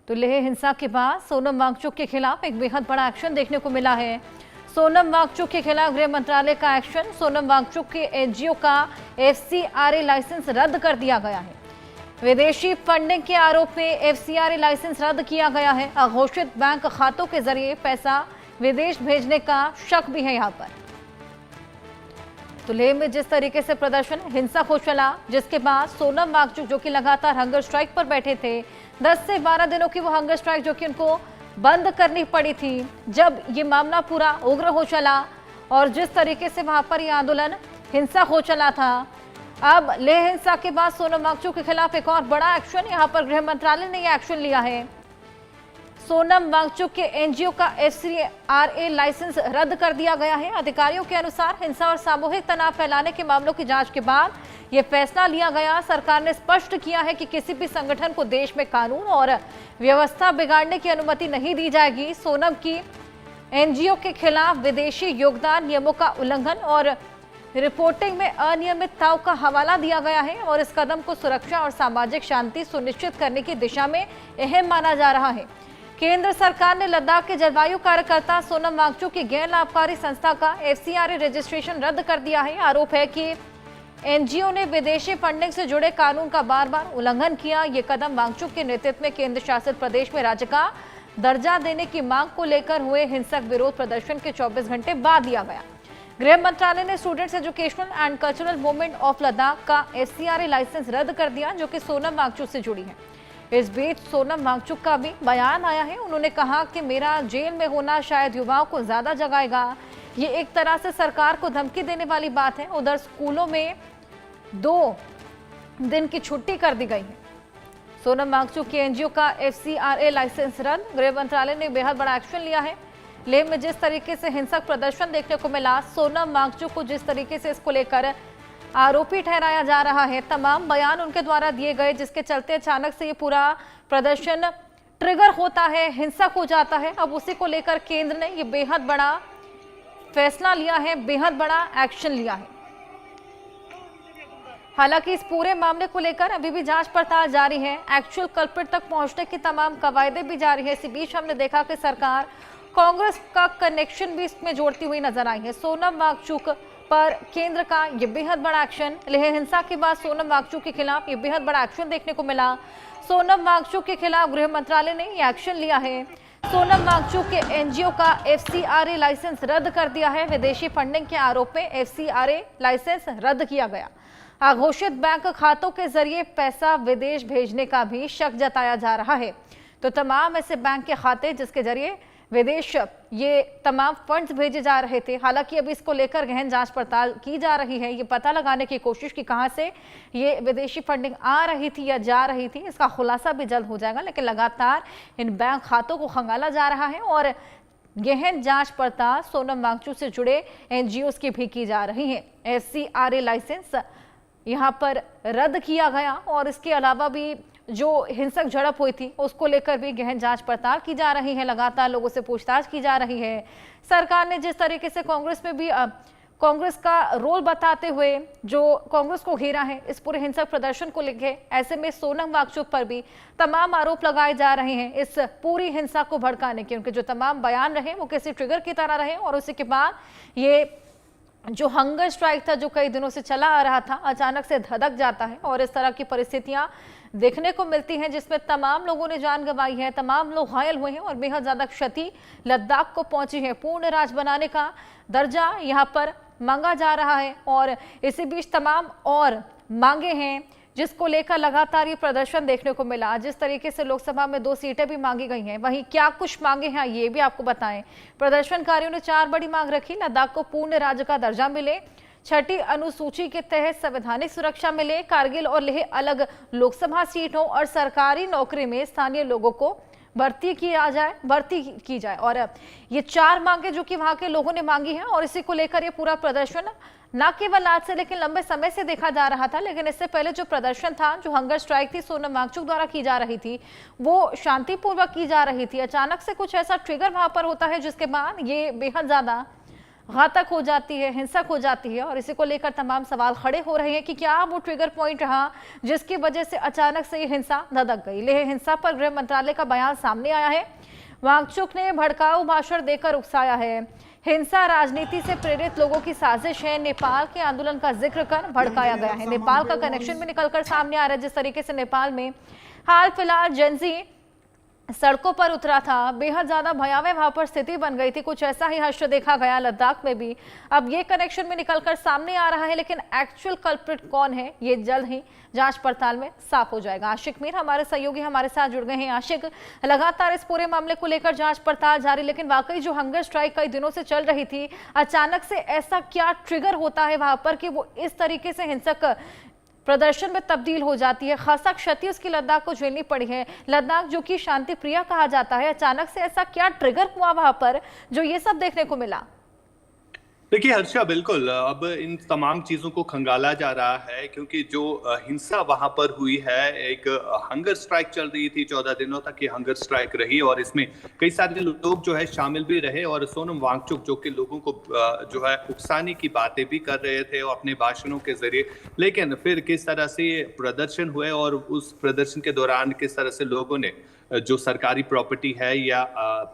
तो लेह हिंसा के बाद सोनम वांगचुक के खिलाफ एक बेहद बड़ा एक्शन देखने को मिला है। सोनम वांगचुक के खिलाफ गृह मंत्रालय का एक्शन। सोनम वांगचुक के एनजीओ का एफसीआरए लाइसेंस रद्द कर दिया गया है। विदेशी फंडिंग के आरोप में एफसीआरए लाइसेंस रद्द किया गया है। अघोषित बैंक खातों के जरिए पैसा विदेश भेजने का शक भी है यहाँ पर। तो लेह में जिस तरीके से प्रदर्शन हिंसक हो चला, जिसके बाद सोनम वांगचुक जो कि लगातार हंगर स्ट्राइक पर बैठे थे, 10 से 12 दिनों की वो हंगर स्ट्राइक जो कि उनको बंद करनी पड़ी थी, जब ये मामला पूरा उग्र हो चला और जिस तरीके से वहां पर ये आंदोलन हिंसक हो चला था। अब लेह हिंसा के बाद सोनम वांगचुक के खिलाफ एक और बड़ा एक्शन, यहाँ पर गृह मंत्रालय ने यह एक्शन लिया है। सोनम वांगचुक के एनजीओ का एफसीआरए लाइसेंस रद्द कर दिया गया है। अधिकारियों के अनुसार हिंसा और सामूहिक तनाव फैलाने के मामलों की जांच के बाद यह फैसला लिया गया। सरकार ने स्पष्ट किया है कि किसी भी संगठन को देश में कानून और व्यवस्था बिगाड़ने की अनुमति नहीं दी जाएगी। सोनम की एनजीओ के खिलाफ विदेशी योगदान नियमों का उल्लंघन और रिपोर्टिंग में अनियमितताओं का हवाला दिया गया है और इस कदम को सुरक्षा और सामाजिक शांति सुनिश्चित करने की दिशा में अहम माना जा रहा है। केंद्र सरकार ने लद्दाख के जलवायु कार्यकर्ता सोनम वांगचुक की गैर लाभकारी संस्था का एफसीआरए रजिस्ट्रेशन रद्द कर दिया है। आरोप है कि एनजीओ ने विदेशी फंडिंग से जुड़े कानून का बार बार उल्लंघन किया। ये कदम वांगचुक के नेतृत्व में केंद्र शासित प्रदेश में राज्य का दर्जा देने की मांग को लेकर हुए हिंसक विरोध प्रदर्शन के 24 घंटे बाद लिया गया। गृह मंत्रालय ने students educational and cultural movement of Ladakh का एफसीआरए लाइसेंस रद्द कर दिया, जो कि सोनम वांगचुक से जुड़ी है। इस बीच सोनम वांगचुक का भी बयान आया है। उन्होंने कहा कि मेरा जेल में होना शायद युवाओं को ज्यादा जगाएगा। ये एक तरह से सरकार को धमकी देने वाली बात है। उधर स्कूलों में 2 दिन की छुट्टी कर दी गई है। सोनम वांगचुक के एनजीओ का एफसीआरए लाइसेंस रद्द। गृह मंत्रालय ने बेहद बड़ा एक्शन लिया है। लेह में जिस तरीके से हिंसक प्रदर्शन देखने को मिला, सोनम वांगचुक को जिस तरीके से इसको लेकर आरोपी ठहराया जा रहा है, तमाम बयान उनके द्वारा दिए गए, जिसके चलते अचानक से ये पूरा प्रदर्शन ट्रिगर होता है, हिंसक हो जाता है। अब उसी को लेकर केंद्र ने ये बेहद बड़ा फैसला लिया है, बेहद बड़ा एक्शन लिया है। हालांकि इस पूरे मामले को लेकर अभी भी जांच पड़ताल जारी है। एक्चुअल कल्प्रिट तक पहुंचने की तमाम कवायदे भी जारी है। इसी बीच हमने देखा कि सरकार कांग्रेस का कनेक्शन भी इसमें जोड़ती हुई नजर आई है। सोनम वांगचुक पर केंद्र का यह बेहद बड़ा एक्शन। लेह हिंसा के बाद सोनम वांगचुक के खिलाफ यह बेहद बड़ा एक्शन देखने को मिला। सोनम वांगचुक के खिलाफ गृह मंत्रालय ने यह एक्शन लिया है। सोनम वांगचुक के एनजीओ का एफसीआरए लाइसेंस रद्द कर दिया है। विदेशी फंडिंग के आरोप में एफसीआरए लाइसेंस रद्द किया गया। अघोषित बैंक खातों के जरिए पैसा विदेश भेजने का भी शक जताया जा रहा है। तो तमाम ऐसे बैंक के खाते जिसके जरिए विदेश ये तमाम फंड्स भेजे जा रहे थे। हालांकि अभी इसको लेकर गहन जांच पड़ताल की जा रही है। ये पता लगाने की कोशिश की कहां से ये विदेशी फंडिंग आ रही थी या जा रही थी, इसका खुलासा भी जल्द हो जाएगा। लेकिन लगातार इन बैंक खातों को खंगाला जा रहा है और गहन जांच पड़ताल सोनम वांगचुक से जुड़े एनजीओज की भी की जा रही है। एफसीआरए लाइसेंस यहाँ पर रद्द किया गया और इसके अलावा भी जो हिंसक झड़प हुई थी उसको लेकर भी गहन जांच पड़ताल की जा रही है। लगातार लोगों से पूछताछ की जा रही है। सरकार ने जिस तरीके से कांग्रेस में भी कांग्रेस का रोल बताते हुए जो कांग्रेस को घेरा है इस पूरे हिंसक प्रदर्शन को लेकर, ऐसे में सोनम वांगचुक पर भी तमाम आरोप लगाए जा रहे हैं इस पूरी हिंसा को भड़काने के। उनके जो तमाम बयान रहे वो किसी ट्रिगर की तरह रहे और उसी के बाद ये जो हंगर स्ट्राइक था जो कई दिनों से चला आ रहा था, अचानक से धधक जाता है और इस तरह की परिस्थितियां देखने को मिलती हैं जिसमें तमाम लोगों ने जान गंवाई है, तमाम लोग घायल हुए हैं और बेहद ज्यादा क्षति लद्दाख को पहुंची है। पूर्ण राज्य बनाने का दर्जा यहां पर मांगा जा रहा है और इसी बीच तमाम और मांगे हैं जिसको लेकर लगातार ये प्रदर्शन देखने को मिला। जिस तरीके से लोकसभा में 2 सीटें भी मांगी गई हैं, वहीं क्या कुछ मांगे हैं ये भी आपको बताएं। प्रदर्शनकारियों ने 4 बड़ी मांग रखी। लद्दाख को पूर्ण राज्य का दर्जा मिले, 6ठी अनुसूची के तहत संवैधानिक सुरक्षा मिले, कारगिल और लेह अलग लोकसभा सीट हो और सरकारी नौकरी में स्थानीय लोगों को भर्ती की जाए। और ये 4 मांगे जो कि वहां के लोगों ने मांगी है और इसी को लेकर ये पूरा प्रदर्शन न केवल आज से लेकिन लंबे समय से देखा जा रहा था। लेकिन इससे पहले जो प्रदर्शन था, जो हंगर स्ट्राइक थी सोनम वांगचुक द्वारा की जा रही थी, वो शांतिपूर्वक की जा रही थी। अचानक से कुछ ऐसा ट्रिगर वहां पर होता है जिसके बाद ये बेहद ज्यादा घातक हो जाती है, हिंसक हो जाती है और इसी को लेकर तमाम सवाल खड़े हो रहे हैं कि क्या वो ट्रिगर पॉइंट रहा जिसकी वजह से अचानक से ये हिंसा धधक गई। लेह हिंसा पर गृह मंत्रालय का बयान सामने आया है। वांगचुक ने भड़काऊ भाषण देकर उकसाया है, हिंसा राजनीति से प्रेरित लोगों की साजिश है। नेपाल के आंदोलन का जिक्र कर भड़काया गया है। नेपाल का कनेक्शन भी निकलकर सामने आ रहा है। जिस तरीके से नेपाल में हाल फिलहाल जेनजी सड़कों पर उतरा था, बेहद ज्यादा भयावह वहां पर स्थिति बन गई थी, कुछ ऐसा ही हश्र देखा गया लद्दाख में भी। अब ये कनेक्शन में निकलकर सामने आ रहा है, लेकिन एक्चुअल कल्प्रिट कौन है ये जल्द ही जांच पड़ताल में साफ हो जाएगा। आशिक मीर हमारे सहयोगी हमारे साथ जुड़ गए हैं। आशिक, लगातार इस पूरे मामले को लेकर जांच पड़ताल जारी, लेकिन वाकई जो हंगर स्ट्राइक कई दिनों से चल रही थी, अचानक से ऐसा क्या ट्रिगर होता है वहां पर कि वो इस तरीके से हिंसक प्रदर्शन में तब्दील हो जाती है। खासा क्षति उसकी लद्दाख को झेलनी पड़ी है। लद्दाख जो कि शांति प्रिय कहा जाता है, अचानक से ऐसा क्या ट्रिगर हुआ वहां पर जो ये सब देखने को मिला? देखिए हर्षा, बिल्कुल अब इन तमाम चीज़ों को खंगाला जा रहा है क्योंकि जो हिंसा वहां पर हुई है, एक हंगर स्ट्राइक चल रही थी, 14 दिनों तक ये हंगर स्ट्राइक रही और इसमें कई सारे लोग जो है शामिल भी रहे और सोनम वांगचुक जो कि लोगों को जो है उकसाने की बातें भी कर रहे थे और अपने भाषणों के जरिए। लेकिन फिर किस तरह से प्रदर्शन हुए और उस प्रदर्शन के दौरान किस तरह से लोगों ने जो सरकारी प्रॉपर्टी है या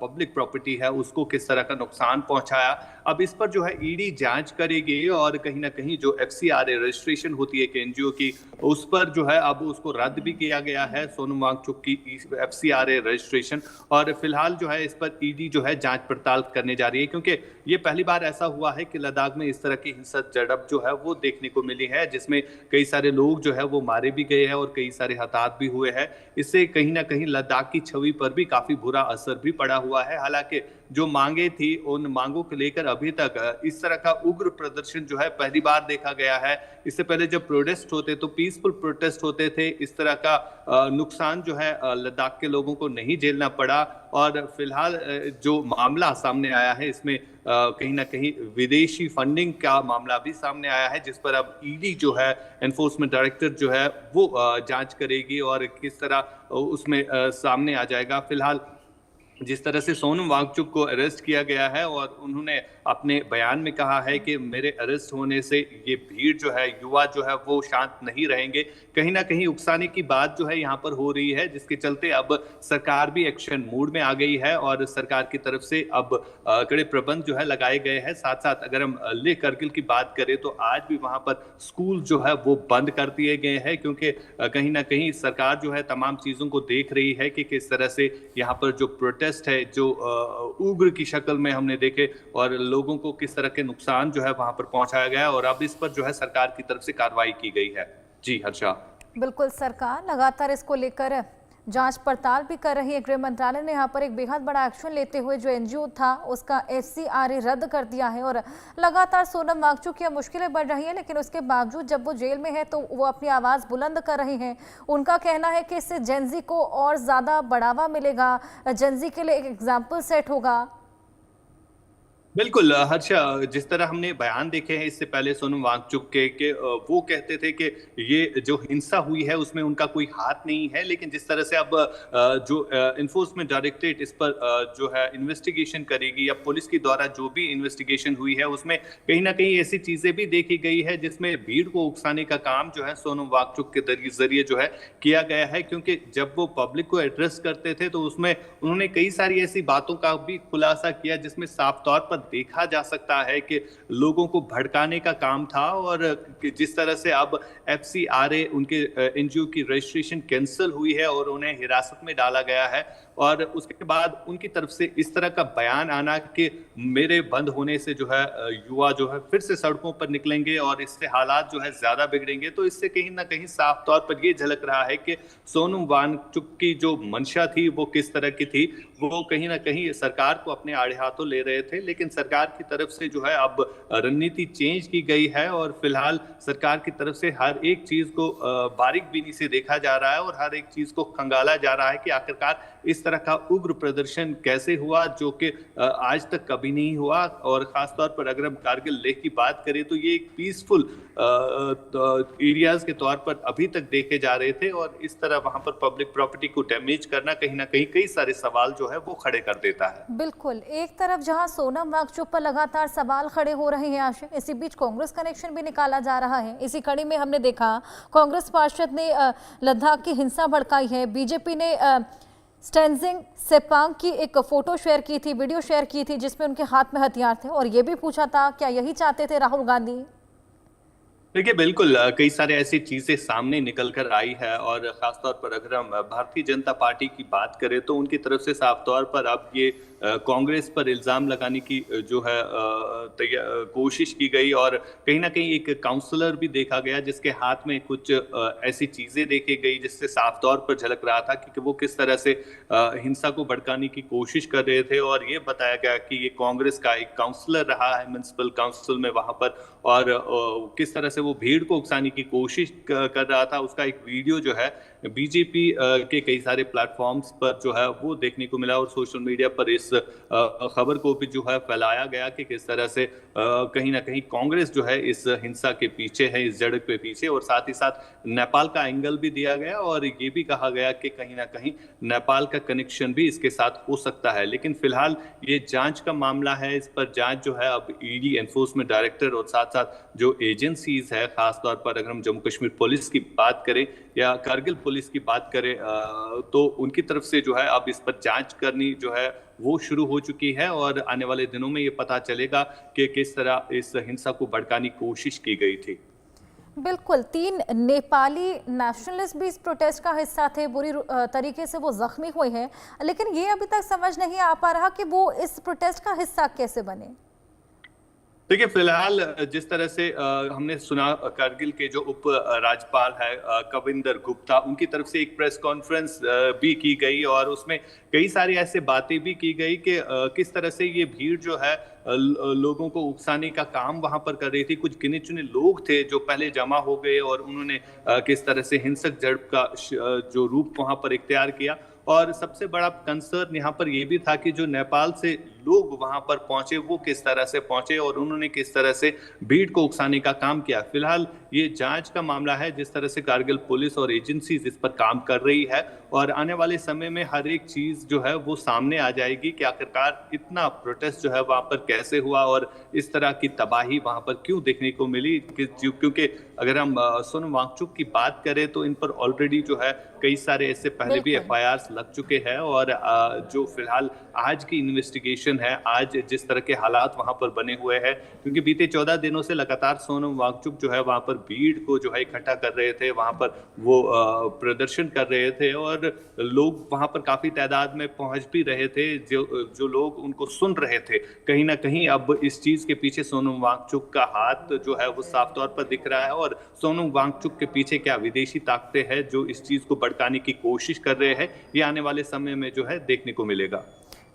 पब्लिक प्रॉपर्टी है उसको किस तरह का नुकसान पहुंचाया, अब इस पर जो है ईडी जांच करेगी और कहीं ना कहीं जो एफसीआरए रजिस्ट्रेशन होती है एक एनजीओ की, उस पर जो है अब उसको रद्द भी किया गया है, सोनम वांगचुक की एफसीआरए रजिस्ट्रेशन। और फिलहाल जो है इस पर ईडी जो है जांच पड़ताल करने जा रही है क्योंकि ये पहली बार ऐसा हुआ है कि लद्दाख में इस तरह की हिंसक झड़प जो है वो देखने को मिली है, जिसमें कई सारे लोग जो है वो मारे भी गए हैं और कई सारे हताहत भी हुए हैं। इससे कहीं ना कहीं लद्दाख की छवि पर भी काफी बुरा असर भी पड़ा हुआ है। हालांकि जो मांगे थी उन मांगों को लेकर अभी तक इस तरह का उग्र प्रदर्शन जो है पहली बार देखा गया है। इससे पहले जब प्रोटेस्ट होते तो पीसफुल प्रोटेस्ट होते थे, इस तरह का नुकसान जो है लद्दाख के लोगों को नहीं झेलना पड़ा। और फिलहाल जो मामला सामने आया है इसमें कहीं ना कहीं विदेशी फंडिंग का मामला भी सामने आया है, जिस पर अब ईडी जो है एनफोर्समेंट डायरेक्टर जो है वो जांच करेगी और किस तरह उसमें सामने आ जाएगा। फिलहाल जिस तरह से सोनम वांगचुक को अरेस्ट किया गया है और उन्होंने अपने बयान में कहा है कि मेरे अरेस्ट होने से ये भीड़ जो है, युवा जो है वो शांत नहीं रहेंगे, कहीं ना कहीं उकसाने की बात जो है यहाँ पर हो रही है, जिसके चलते अब सरकार भी एक्शन मूड में आ गई है और सरकार की तरफ से अब कड़े प्रबंध जो है लगाए गए हैं। साथ साथ अगर हम लेह करगिल की बात करें तो आज भी वहां पर स्कूल जो है वो बंद कर दिए गए हैं क्योंकि कहीं ना कहीं सरकार जो है तमाम चीजों को देख रही है कि किस तरह से यहाँ पर जो प्रोटेस्ट है जो उग्र की शक्ल में हमने देखे और लोगों को किस तरह के नुकसान जो है वहां पर पहुंचाया गया और अब इस पर जो है सरकार की तरफ से कार्रवाई की गई है। जी हर्षा। बिल्कुल, सरकार लगातार इसको लेकर जांच पड़ताल भी कर रही है। गृह मंत्रालय ने यहाँ पर एक बेहद बड़ा एक्शन लेते हुए जो एनजीओ था उसका एफसीआरए रद्द कर दिया है और लगातार सोनम वांगचुक की मुश्किलें बढ़ रही हैं, लेकिन उसके बावजूद जब वो जेल में है तो वो अपनी आवाज़ बुलंद कर रही हैं। उनका कहना है कि इससे जेनजी को और ज़्यादा बढ़ावा मिलेगा, जेनजी के लिए एक एग्जाम्पल सेट होगा। बिल्कुल हर्षा, जिस तरह हमने बयान देखे हैं इससे पहले सोनम वांगचुक के वो कहते थे कि ये जो हिंसा हुई है उसमें उनका कोई हाथ नहीं है, लेकिन जिस तरह से अब जो इन्फोर्समेंट डायरेक्टरेट इस पर जो है इन्वेस्टिगेशन करेगी या पुलिस के द्वारा जो भी इन्वेस्टिगेशन हुई है उसमें कहीं ना कहीं ऐसी चीजें भी देखी गई है जिसमें भीड़ को उकसाने का काम जो है सोनम वांगचुक के जरिए जो है किया गया है। क्योंकि जब वो पब्लिक को एड्रेस करते थे तो उसमें उन्होंने कई सारी ऐसी बातों का भी खुलासा किया जिसमें साफ तौर पर देखा जा सकता है कि लोगों को भड़काने का काम था और जिस तरह से अब एफसीआरए उनके एनजीओ की रजिस्ट्रेशन कैंसिल हुई है और उन्हें हिरासत में डाला गया है और उसके बाद उनकी तरफ से इस तरह का बयान आना कि मेरे बंद होने से जो है युवा जो है फिर से सड़कों पर निकलेंगे और इससे हालात जो है ज्यादा बिगड़ेंगे, तो इससे कहीं ना कहीं साफ तौर पर यह झलक रहा है कि सोनम वांगचुक की जो मंशा थी वो किस तरह की थी। वो कहीं ना कहीं सरकार को अपने आड़े हाथों ले रहे थे, लेकिन सरकार की तरफ से जो है अब रणनीति चेंज की गई है और फिलहाल सरकार की तरफ से हर एक चीज को बारीक बीनी से देखा जा रहा है और हर एक चीज को खंगाला जा रहा है कि आखिरकार इस तरह का उग्र प्रदर्शन कैसे हुआ जो कि आज तक कभी नहीं हुआ। और खासतौर पर अगर हम कारगिल लेह की बात करें तो ये एक पीसफुल एरियाज के तौर पर अभी तक देखे जा रहे थे, और इस तरह वहां पर पब्लिक प्रॉपर्टी को डैमेज करना कहीं ना कहीं कई सारे सवाल जो है वो खड़े कर देता है। बिल्कुल, एक तरफ जहां सोनम वांगचुक पर लगातार सवाल खड़े हो रहे हैं आशिक, इसी बीच कांग्रेस कनेक्शन भी निकाला जा रहा है। इसी कड़ी में हमने देखा कांग्रेस पार्षद ने लद्दाख की हिंसा भड़काई है। बीजेपी ने स्टेंजिंग सेपांग की एक फोटो शेयर की थी, वीडियो शेयर की थी जिसमें उनके हाथ में हथियार थे, और ये भी पूछा था क्या यही चाहते थे राहुल गांधी। देखिए बिल्कुल कई सारे ऐसी चीजें सामने निकल कर आई है, और खासतौर पर अगर हम भारतीय जनता पार्टी की बात करें तो उनकी तरफ से साफ तौर पर अब ये कांग्रेस पर इल्जाम लगाने की जो है कोशिश की गई, और कहीं ना कहीं एक काउंसलर भी देखा गया जिसके हाथ में कुछ ऐसी चीजें देखी गई जिससे साफ तौर पर झलक रहा था कि वो किस तरह से हिंसा को भड़काने की कोशिश कर रहे थे। और ये बताया गया कि ये कांग्रेस का एक काउंसलर रहा है म्युनिसिपल काउंसिल में वहां पर, और किस तरह से वो भीड़ को उकसाने की कोशिश कर रहा था। उसका एक वीडियो जो है बीजेपी के कई सारे प्लेटफॉर्म्स पर जो है वो देखने को मिला, और सोशल मीडिया पर इस खबर को भी जो है फैलाया गया कि किस तरह से कहीं ना कहीं कांग्रेस जो है इस हिंसा के पीछे है, इस झड़प के पीछे। और साथ ही साथ नेपाल का एंगल भी दिया गया, और ये भी कहा गया कि कहीं ना कहीं नेपाल का कनेक्शन भी इसके साथ हो सकता है। लेकिन फिलहाल ये जांच का मामला है, इस पर जांच जो है अब ईडी एनफोर्समेंट डायरेक्टर और साथ साथ जो एजेंसीज है, खासतौर पर अगर हम जम्मू कश्मीर पुलिस की बात करें या कारगिल पुलिस की बात करें तो उनकी तरफ से जो है अब इस पर जांच करनी जो है वो शुरू हो चुकी है, और आने वाले दिनों में ये पता चलेगा कि किस तरह इस हिंसा को भड़काने की कोशिश की गई थी। बिल्कुल, 3 नेपाली नेशनलिस्ट भी इस प्रोटेस्ट का हिस्सा थे, बुरी तरीके से वो जख्मी हुए हैं, लेकिन ये अभी तक समझ नहीं आ पा रहा कि वो इस प्रोटेस्ट का हिस्सा कैसे बने। देखिए फिलहाल जिस तरह से हमने सुना कारगिल के जो उप राज्यपाल है कविंदर गुप्ता, उनकी तरफ से एक प्रेस कॉन्फ्रेंस भी की गई, और उसमें कई सारी ऐसे बातें भी की गई कि किस तरह से ये भीड़ जो है लोगों को उकसाने का काम वहां पर कर रही थी। कुछ गिने चुने लोग थे जो पहले जमा हो गए, और उन्होंने किस तरह से हिंसक झड़प का जो रूप वहां पर इख्तियार किया। और सबसे बड़ा कंसर्न यहाँ पर यह भी था कि जो नेपाल से लोग वहां पर पहुंचे वो किस तरह से पहुंचे, और उन्होंने किस तरह से भीड़ को उकसाने का काम किया। फिलहाल ये जांच का मामला है, जिस तरह से कारगिल पुलिस और एजेंसीज इस पर काम कर रही है, और आने वाले समय में हर एक चीज जो है वो सामने आ जाएगी कि आखिरकार इतना प्रोटेस्ट जो है वहां पर कैसे हुआ, और इस तरह की तबाही वहां पर क्यों देखने को मिली। क्योंकि अगर हम सोनम वांगचुक की बात करें तो इन पर ऑलरेडी जो है कई सारे ऐसे पहले भी FIRs लग चुके हैं, और जो फिलहाल आज की इन्वेस्टिगेशन है, आज जिस तरह के हालात वहां पर बने हुए हैं, क्योंकि बीते 14 दिनों से लगातार सोनम वांगचुक जो है वहां पर भीड़ को जो है इकट्ठा कर रहे थे, वहां पर वो प्रदर्शन कर रहे थे, और लोग वहां पर काफी तादाद में पहुंच भी रहे थे। जो लोग उनको सुन रहे थे, कहीं ना कहीं अब इस चीज के पीछे सोनम वांगचुक का हाथ जो है वो साफ तौर पर दिख रहा है, और सोनम वांगचुक के पीछे क्या विदेशी ताकतें हैं जो इस चीज को भड़काने की कोशिश कर रहे हैं, ये आने वाले समय में जो है देखने को मिलेगा।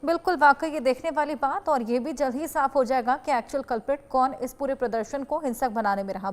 बिल्कुल, वाकई ये देखने वाली बात, और ये भी जल्द ही साफ हो जाएगा कि एक्चुअल कल्प्रिट कौन इस पूरे प्रदर्शन को हिंसक बनाने में रहा।